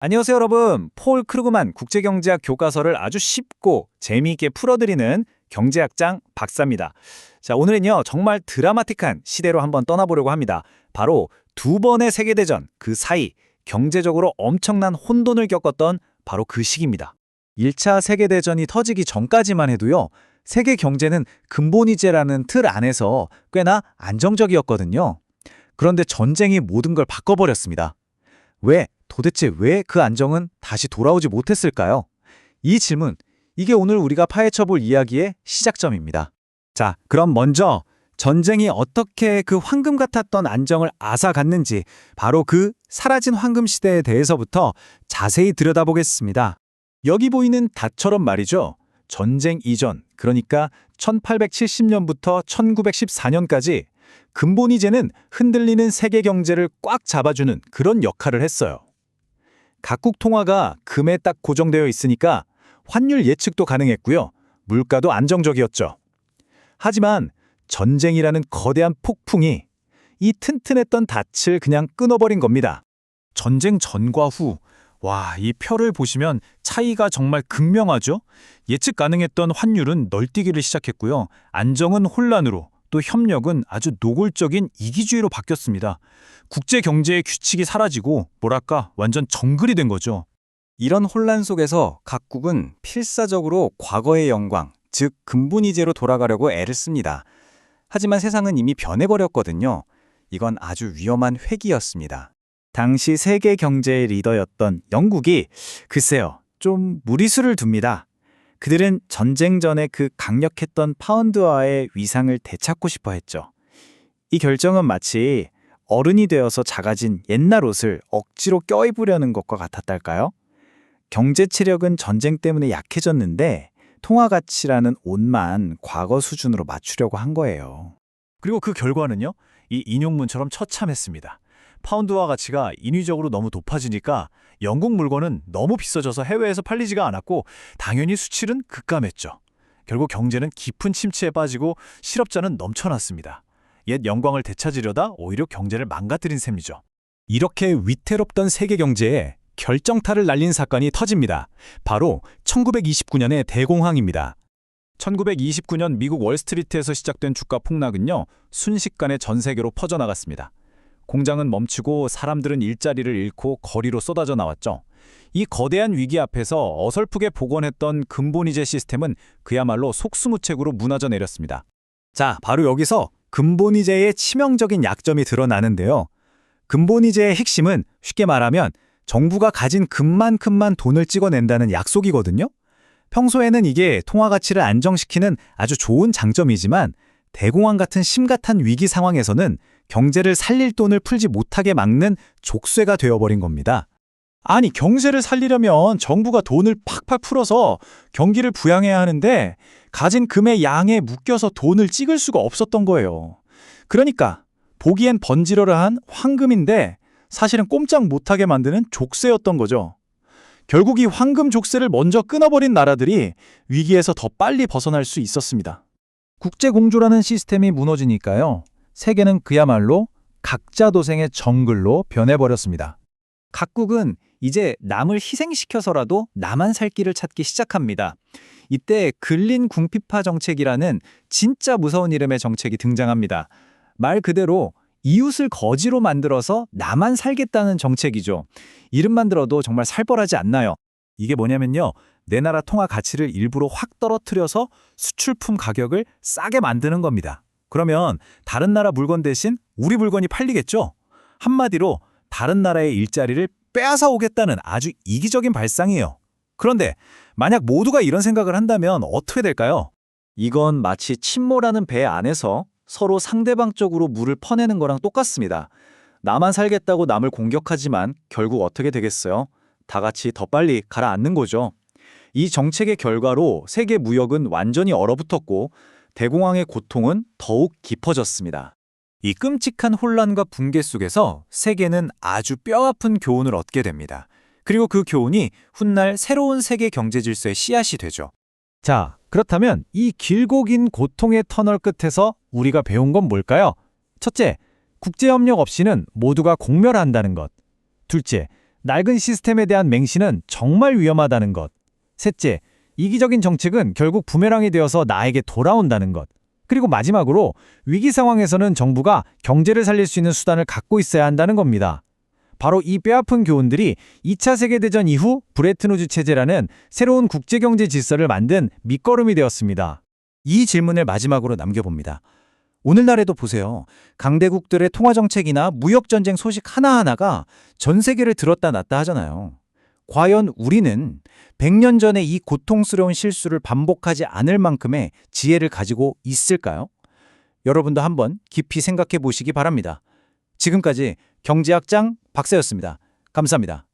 안녕하세요, 여러분. 폴 크루그만 국제경제학 교과서를 아주 쉽고 재미있게 풀어드리는 경제학장 박사입니다. 자, 오늘은요, 정말 드라마틱한 시대로 한번 떠나보려고 합니다. 바로 두 번의 세계대전 그 사이 경제적으로 엄청난 혼돈을 겪었던 바로 그 시기입니다. 1차 세계대전이 터지기 전까지만 해도요, 세계 경제는 근본이제라는 틀 안에서 꽤나 안정적이었거든요. 그런데 전쟁이 모든 걸 바꿔버렸습니다. 도대체 왜 그 안정은 다시 돌아오지 못했을까요? 이 질문, 이게 오늘 우리가 파헤쳐볼 이야기의 시작점입니다. 자, 그럼 먼저 전쟁이 어떻게 그 황금 같았던 안정을 앗아갔는지 바로 그 사라진 황금 시대에 대해서부터 자세히 들여다보겠습니다. 여기 보이는 닷처럼 말이죠. 전쟁 이전, 그러니까 1870년부터 1914년까지 근본이제는 흔들리는 세계 경제를 꽉 잡아주는 그런 역할을 했어요. 각국 통화가 금에 딱 고정되어 있으니까 환율 예측도 가능했고요. 물가도 안정적이었죠. 하지만 전쟁이라는 거대한 폭풍이 이 튼튼했던 닻을 그냥 끊어버린 겁니다. 전쟁 전과 후, 이 표를 보시면 차이가 정말 극명하죠? 예측 가능했던 환율은 널뛰기를 시작했고요. 안정은 혼란으로, 또 협력은 아주 노골적인 이기주의로 바뀌었습니다. 국제 경제의 규칙이 사라지고 완전 정글이 된 거죠. 이런 혼란 속에서 각국은 필사적으로 과거의 영광, 즉 근본이제로 돌아가려고 애를 씁니다. 하지만 세상은 이미 변해버렸거든요. 이건 아주 위험한 회기였습니다. 당시 세계 경제의 리더였던 영국이 글쎄요, 좀 무리수를 둡니다. 그들은 전쟁 전에 그 강력했던 파운드화의 위상을 되찾고 싶어 했죠. 이 결정은 마치 어른이 되어서 작아진 옛날 옷을 억지로 껴입으려는 것과 같았달까요? 경제 체력은 전쟁 때문에 약해졌는데 통화 가치라는 옷만 과거 수준으로 맞추려고 한 거예요. 그리고 그 결과는요, 이 인용문처럼 처참했습니다. 파운드화 가치가 인위적으로 너무 높아지니까 영국 물건은 너무 비싸져서 해외에서 팔리지가 않았고 당연히 수출은 급감했죠. 결국 경제는 깊은 침체에 빠지고 실업자는 넘쳐났습니다. 옛 영광을 되찾으려다 오히려 경제를 망가뜨린 셈이죠. 이렇게 위태롭던 세계 경제에 결정타를 날린 사건이 터집니다. 바로 1929년의 대공황입니다. 1929년 미국 월스트리트에서 시작된 주가 폭락은요, 순식간에 전 세계로 퍼져나갔습니다. 공장은 멈추고 사람들은 일자리를 잃고 거리로 쏟아져 나왔죠. 이 거대한 위기 앞에서 어설프게 복원했던 근본이제 시스템은 그야말로 속수무책으로 무너져 내렸습니다. 자, 바로 여기서 근본이제의 치명적인 약점이 드러나는데요. 근본이제의 핵심은 쉽게 말하면 정부가 가진 금만큼만 돈을 찍어낸다는 약속이거든요. 평소에는 이게 통화 가치를 안정시키는 아주 좋은 장점이지만 대공황 같은 심각한 위기 상황에서는 경제를 살릴 돈을 풀지 못하게 막는 족쇄가 되어버린 겁니다. 아니, 경제를 살리려면 정부가 돈을 팍팍 풀어서 경기를 부양해야 하는데 가진 금의 양에 묶여서 돈을 찍을 수가 없었던 거예요. 그러니까 보기엔 번지르르한 황금인데 사실은 꼼짝 못하게 만드는 족쇄였던 거죠. 결국 이 황금 족쇄를 먼저 끊어버린 나라들이 위기에서 더 빨리 벗어날 수 있었습니다. 국제공조라는 시스템이 무너지니까요. 세계는 그야말로 각자 도생의 정글로 변해버렸습니다. 각국은 이제 남을 희생시켜서라도 나만 살 길을 찾기 시작합니다. 이때 근린 궁핍화 정책이라는 진짜 무서운 이름의 정책이 등장합니다. 말 그대로 이웃을 거지로 만들어서 나만 살겠다는 정책이죠. 이름만 들어도 정말 살벌하지 않나요? 이게 뭐냐면요, 내 나라 통화 가치를 일부러 확 떨어뜨려서 수출품 가격을 싸게 만드는 겁니다. 그러면 다른 나라 물건 대신 우리 물건이 팔리겠죠? 한마디로 다른 나라의 일자리를 빼앗아 오겠다는 아주 이기적인 발상이에요. 그런데 만약 모두가 이런 생각을 한다면 어떻게 될까요? 이건 마치 침몰하는 배 안에서 서로 상대방 쪽으로 물을 퍼내는 거랑 똑같습니다. 나만 살겠다고 남을 공격하지만 결국 어떻게 되겠어요? 다 같이 더 빨리 가라앉는 거죠. 이 정책의 결과로 세계 무역은 완전히 얼어붙었고 대공황의 고통은 더욱 깊어졌습니다. 이 끔찍한 혼란과 붕괴 속에서 세계는 아주 뼈아픈 교훈을 얻게 됩니다. 그리고 그 교훈이 훗날 새로운 세계 경제 질서의 씨앗이 되죠. 자, 그렇다면 이 길고 긴 고통의 터널 끝에서 우리가 배운 건 뭘까요? 첫째, 국제협력 없이는 모두가 공멸한다는 것. 둘째, 낡은 시스템에 대한 맹신은 정말 위험하다는 것. 셋째, 이기적인 정책은 결국 부메랑이 되어서 나에게 돌아온다는 것. 그리고 마지막으로 위기 상황에서는 정부가 경제를 살릴 수 있는 수단을 갖고 있어야 한다는 겁니다. 바로 이 뼈아픈 교훈들이 2차 세계대전 이후 브레튼 우즈 체제라는 새로운 국제경제 질서를 만든 밑거름이 되었습니다. 이 질문을 마지막으로 남겨봅니다. 오늘날에도 보세요. 강대국들의 통화정책이나 무역전쟁 소식 하나하나가 전 세계를 들었다 놨다 하잖아요. 과연 우리는 100년 전에 이 고통스러운 실수를 반복하지 않을 만큼의 지혜를 가지고 있을까요? 여러분도 한번 깊이 생각해 보시기 바랍니다. 지금까지 경제학장 박사였습니다. 감사합니다.